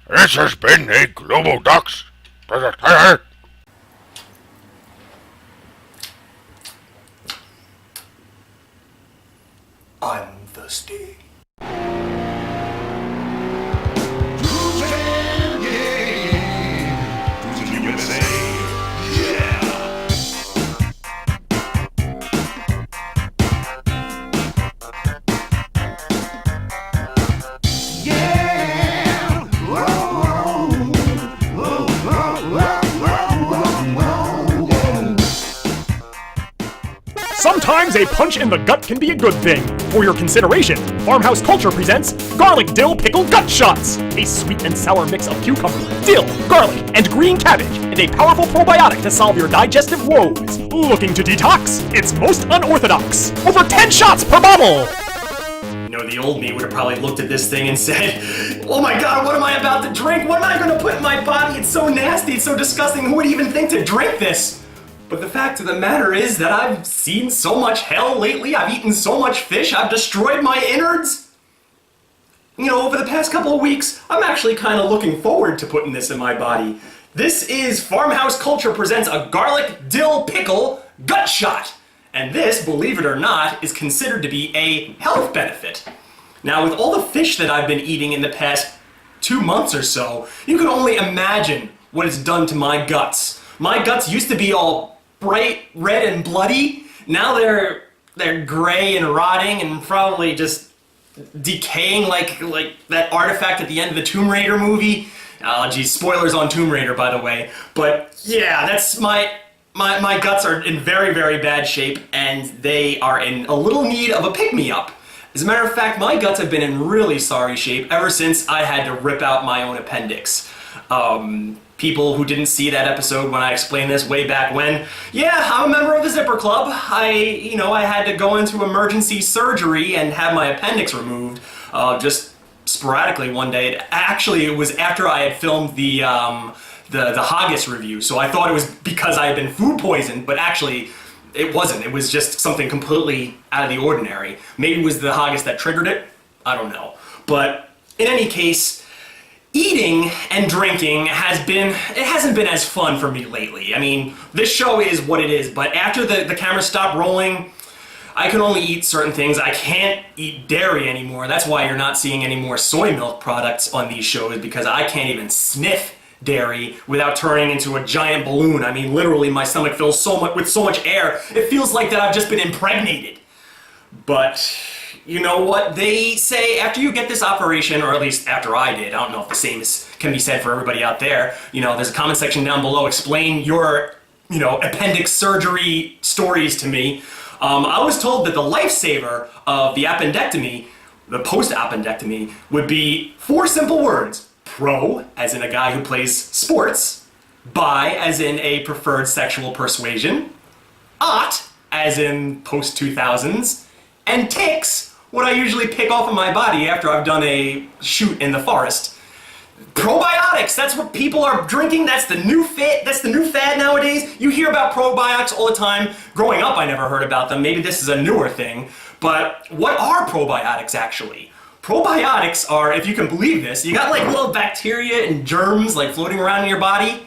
This has been a Global Ducks. I'm thirsty. Sometimes a punch in the gut can be a good thing. For your consideration, Farmhouse Culture presents Garlic Dill Pickle Gut Shots! A sweet and sour mix of cucumber, dill, garlic, and green cabbage, and a powerful probiotic to solve your digestive woes. Looking to detox? It's most unorthodox. Over 10 shots per bottle! You know, the old me would have probably looked at this thing and said, oh my god, what am I about to drink? What am I going to put in my body? It's so nasty, it's so disgusting. Who would even think to drink this? But the fact of the matter is that I've seen so much hell lately, I've eaten so much fish, I've destroyed my innards. You know, over the past couple of weeks, I'm actually kind of looking forward to putting this in my body. This is Farmhouse Culture presents a garlic dill pickle gut shot. And this, believe it or not, is considered to be a health benefit. Now, with all the fish that I've been eating in the past 2 months or so, you can only imagine what it's done to my guts. My guts used to be all bright red and bloody. Now they're gray and rotting and probably just decaying like that artifact at the end of the Tomb Raider movie. Oh geez, spoilers on Tomb Raider, by the way. But yeah, that's my guts are in very, very bad shape, and they are in a little need of a pick-me-up. As a matter of fact, my guts have been in really sorry shape ever since I had to rip out my own appendix. People who didn't see that episode when I explained this way back when, yeah, I'm a member of the Zipper Club. I had to go into emergency surgery and have my appendix removed, just sporadically one day. It was after I had filmed the haggis review, so I thought it was because I had been food poisoned, but actually it wasn't. It was just something completely out of the ordinary. Maybe it was the haggis that triggered it. I don't know. But in any case, eating and drinking hasn't been as fun for me lately. I mean, this show is what it is, but after the camera stopped rolling, I can only eat certain things. I can't eat dairy anymore. That's why you're not seeing any more soy milk products on these shows, because I can't even sniff dairy without turning into a giant balloon. I mean, literally, my stomach fills with so much air, it feels like that I've just been impregnated. But you know what? They say after you get this operation, or at least after I did, I don't know if the same can be said for everybody out there, there's a comment section down below, explain your, appendix surgery stories to me. I was told that the lifesaver of the appendectomy, the post-appendectomy, would be 4 simple words. Pro, as in a guy who plays sports. Bi, as in a preferred sexual persuasion. Ot, as in post-2000s. And ticks, what I usually pick off of my body after I've done a shoot in the forest. Probiotics, that's what people are drinking, that's the new fad nowadays. You hear about probiotics all the time. Growing up, I never heard about them. Maybe this is a newer thing. But what are probiotics actually? Probiotics are, if you can believe this, you got like little bacteria and germs like floating around in your body.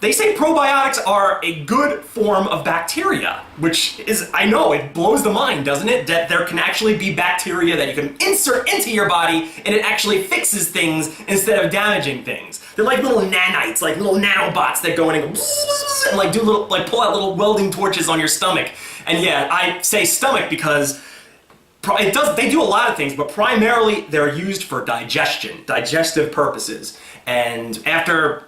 They say probiotics are a good form of bacteria, which is, I know, it blows the mind, doesn't it? That there can actually be bacteria that you can insert into your body and it actually fixes things instead of damaging things. They're like little nanites, like little nanobots that go in and go and pull out little welding torches on your stomach. And yeah, I say stomach because they do a lot of things, but primarily they're used for digestive purposes. And after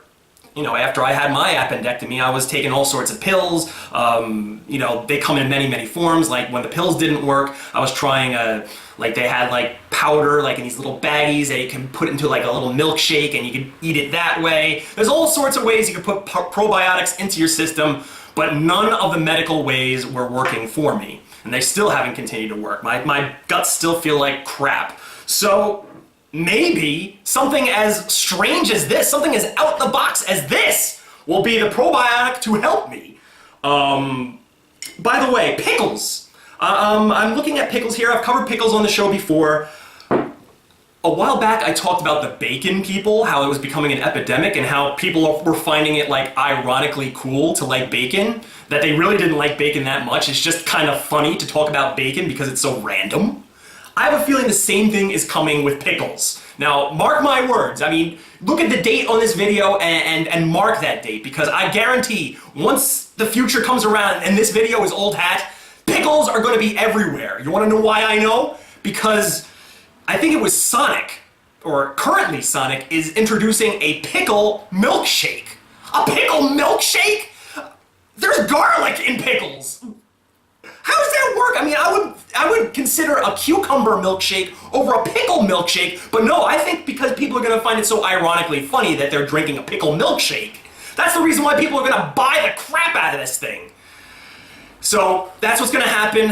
I had my appendectomy, I was taking all sorts of pills. They come in many, many forms. Like when the pills didn't work, I was trying they had powder, in these little baggies that you can put into a little milkshake and you can eat it that way. There's all sorts of ways you can put probiotics into your system, but none of the medical ways were working for me. And they still haven't continued to work. My guts still feel like crap. So maybe something as strange as this, something as out the box as this, will be the probiotic to help me. By the way, pickles. I'm looking at pickles here. I've covered pickles on the show before. A while back, I talked about the bacon people, how it was becoming an epidemic, and how people were finding it like ironically cool to like bacon, that they really didn't like bacon that much. It's just kind of funny to talk about bacon because it's so random. I have a feeling the same thing is coming with pickles. Now, mark my words. I mean, look at the date on this video and mark that date, because I guarantee once the future comes around and this video is old hat, pickles are going to be everywhere. You want to know why I know? Because I think it was Sonic, or currently Sonic, is introducing a pickle milkshake. A pickle milkshake? There's garlic in pickles. How does that work? I mean, I would consider a cucumber milkshake over a pickle milkshake, but no, I think because people are going to find it so ironically funny that they're drinking a pickle milkshake. That's the reason why people are going to buy the crap out of this thing. So that's what's going to happen.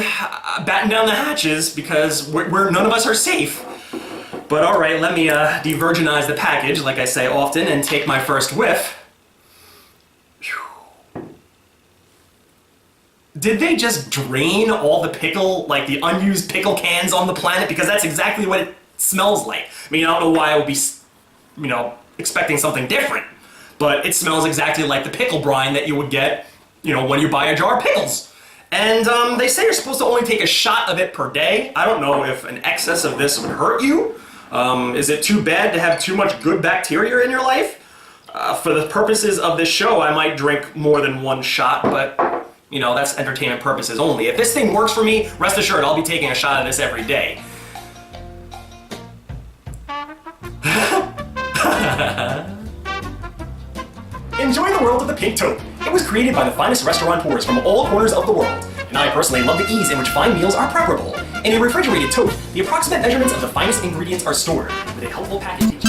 Batten down the hatches because none of us are safe. But all right, let me de-virginize the package, like I say often, and take my first whiff. Did they just drain all the pickle, like the unused pickle cans on the planet? Because that's exactly what it smells like. I mean, I don't know why I would be, expecting something different. But it smells exactly like the pickle brine that you would get, when you buy a jar of pickles. And they say you're supposed to only take a shot of it per day. I don't know if an excess of this would hurt you. Is it too bad to have too much good bacteria in your life? For the purposes of this show, I might drink more than one shot, but, that's entertainment purposes only. If this thing works for me, rest assured I'll be taking a shot of this every day. Enjoy the world of the pink taupe. It was created by the finest restaurateurs from all corners of the world, and I personally love the ease in which fine meals are preparable. In a refrigerated taupe, the approximate measurements of the finest ingredients are stored, with a helpful packaging.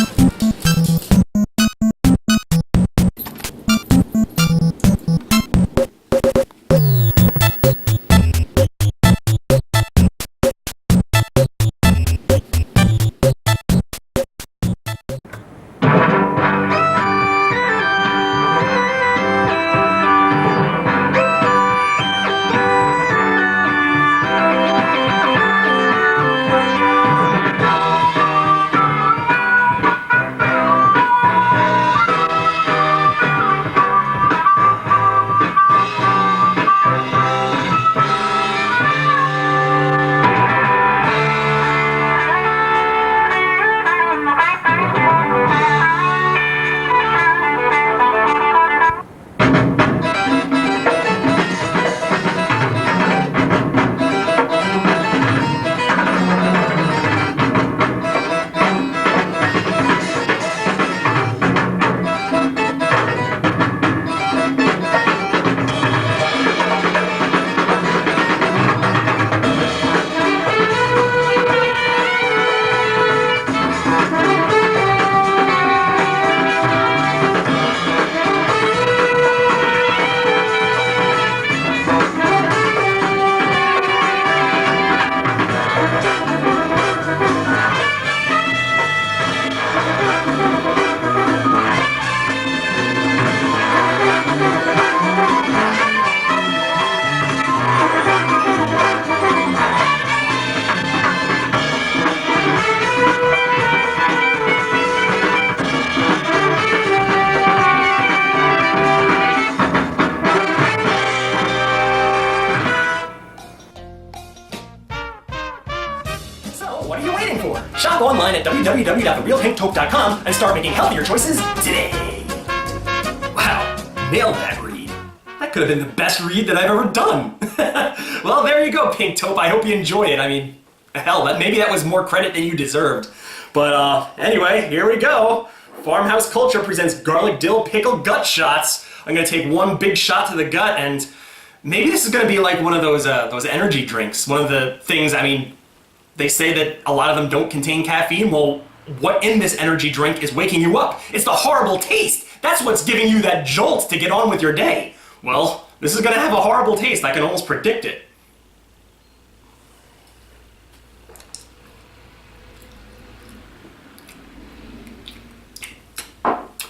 Shop online at www.therealpinktaupe.com and start making healthier choices today. Wow, nailed that read. That could have been the best read that I've ever done. Well, there you go, Pink Taupe. I hope you enjoy it. I mean, hell, maybe that was more credit than you deserved. But anyway, here we go. Farmhouse Culture presents garlic dill pickle gut shots. I'm gonna take one big shot to the gut, and maybe this is gonna be like one of those energy drinks. One of the things, I mean, they say that a lot of them don't contain caffeine. Well, what in this energy drink is waking you up? It's the horrible taste. That's what's giving you that jolt to get on with your day. Well, this is gonna have a horrible taste. I can almost predict it.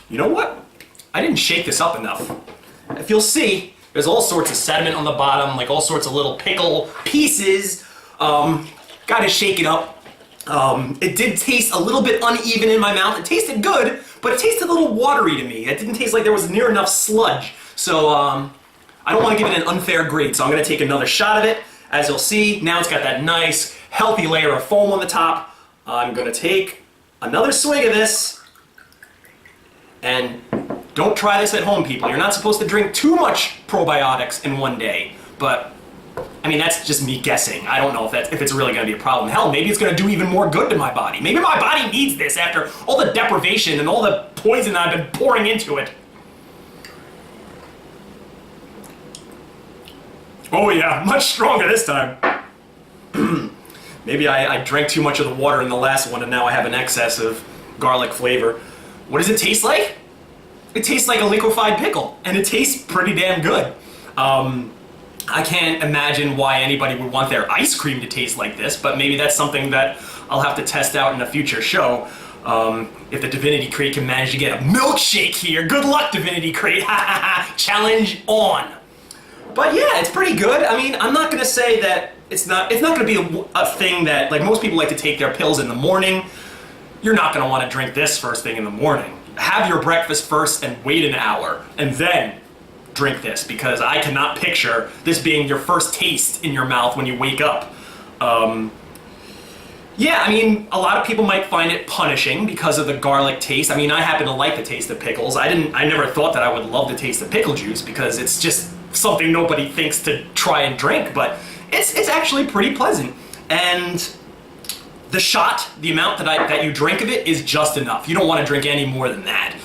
You know what? I didn't shake this up enough. If you'll see, there's all sorts of sediment on the bottom, like all sorts of little pickle pieces. Gotta shake it up. It did taste a little bit uneven in my mouth. It tasted good, but it tasted a little watery to me. It didn't taste like there was near enough sludge. So I don't want to give it an unfair grade, so I'm going to take another shot of it. As you'll see, now it's got that nice, healthy layer of foam on the top. I'm going to take another swig of this. And don't try this at home, people. You're not supposed to drink too much probiotics in one day. But, I mean, that's just me guessing. I don't know if it's really going to be a problem. Hell, maybe it's going to do even more good to my body. Maybe my body needs this after all the deprivation and all the poison I've been pouring into it. Oh yeah, much stronger this time. Maybe I drank too much of the water in the last one and now I have an excess of garlic flavor. What does it taste like? It tastes like a liquefied pickle, and it tastes pretty damn good. I can't imagine why anybody would want their ice cream to taste like this, but maybe that's something that I'll have to test out in a future show. If the Divinity Crate can manage to get a milkshake here, good luck, Divinity Crate! Challenge on! But yeah, it's pretty good. I mean, I'm not gonna say that it's not gonna be a thing that, like, most people like to take their pills in the morning. You're not gonna wanna drink this first thing in the morning. Have your breakfast first and wait an hour, and then drink this, because I cannot picture this being your first taste in your mouth when you wake up. Yeah, I mean, a lot of people might find it punishing because of the garlic taste. I mean, I happen to like the taste of pickles. I never thought that I would love the taste of pickle juice because it's just something nobody thinks to try and drink, but it's actually pretty pleasant. And the shot, the amount that you drink of it is just enough. You don't want to drink any more than that.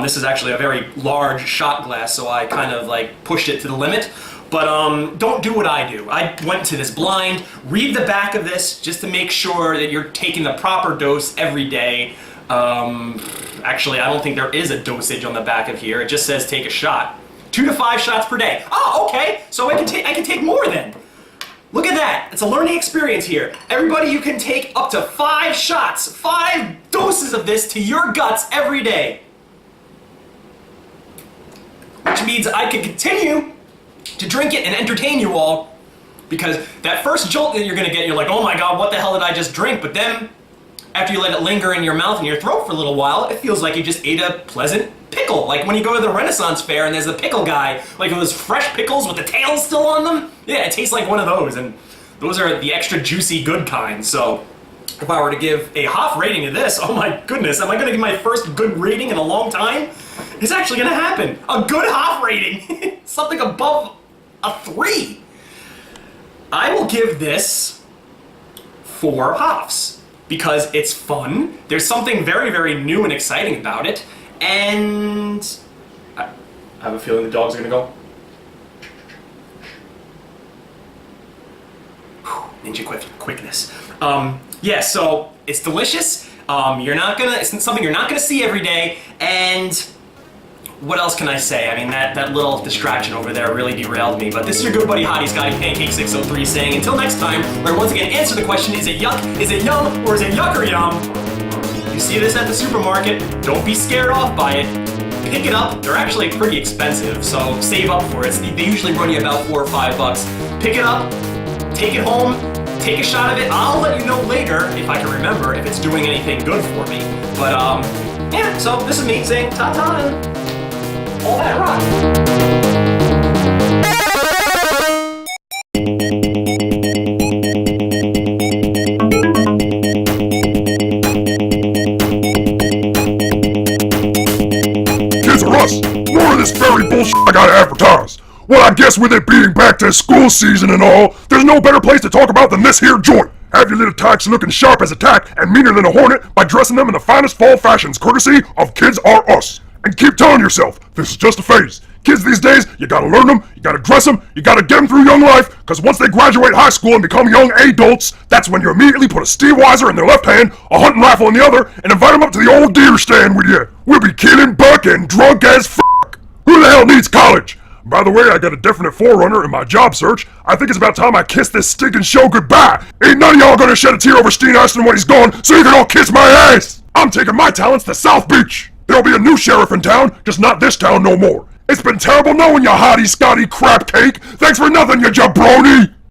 This is actually a very large shot glass, so I kind of like pushed it to the limit. But don't do what I do. I went to this blind, read the back of this just to make sure that you're taking the proper dose every day. Actually, I don't think there is a dosage on the back of here. It just says take a shot. 2 to 5 shots per day. Oh, okay, so I can take more then. Look at that, it's a learning experience here. Everybody, you can take up to 5 shots, 5 doses of this to your guts every day. Which means I can continue to drink it and entertain you all, because that first jolt that you're gonna get, you're like, oh my god, what the hell did I just drink? But then, after you let it linger in your mouth and your throat for a little while, it feels like you just ate a pleasant pickle. Like when you go to the Renaissance Fair and there's the pickle guy, like those fresh pickles with the tails still on them. Yeah, it tastes like one of those, and those are the extra juicy good kind. So if I were to give a Hoff rating of this, oh my goodness, am I gonna give my first good rating in a long time? It's actually gonna happen. A good Hoff rating. Something above a 3. I will give this 4 Hoffs because it's fun. There's something very, very new and exciting about it. And I have a feeling the dogs are gonna go. Ninja quickness. Yeah, so it's delicious. It's something you're not gonna see every day. And what else can I say? I mean, that little distraction over there really derailed me. But this is your good buddy Hottie Scotty Pancake 603 saying, until next time, where once again answer the question: is it yuck? Is it yum? Or is it yuck or yum? You see this at the supermarket, don't be scared off by it. Pick it up. They're actually pretty expensive, so save up for it. They usually run you about $4 or $5. Pick it up, take it home, take a shot of it. I'll let you know later, if I can remember, if it's doing anything good for me. But yeah, so this is me saying ta-ta and all that rock. More of this fairy bullshit I gotta advertise. Well, I guess with it being back to school season and all, there's no better place to talk about than this here joint. Have your little tykes looking sharp as a tack and meaner than a hornet by dressing them in the finest fall fashions, courtesy of Kids R Us. And keep telling yourself, this is just a phase. Kids these days, you gotta learn them, you gotta dress them, you gotta get them through young life, cause once they graduate high school and become young adults, that's when you immediately put a Steve Weiser in their left hand, a hunting rifle in the other, and invite them up to the old deer stand with you. We'll be killing buck and drunk as fuck. Who the hell needs college? By the way, I got a definite forerunner in my job search. I think it's about time I kiss this stinking show goodbye. Ain't none of y'all gonna shed a tear over Steen Aston when he's gone, so you can all kiss my ass. I'm taking my talents to South Beach. There'll be a new sheriff in town, just not this town no more. It's been terrible knowing you, Hottie Scotty Crap Cake. Thanks for nothing, you jabroni.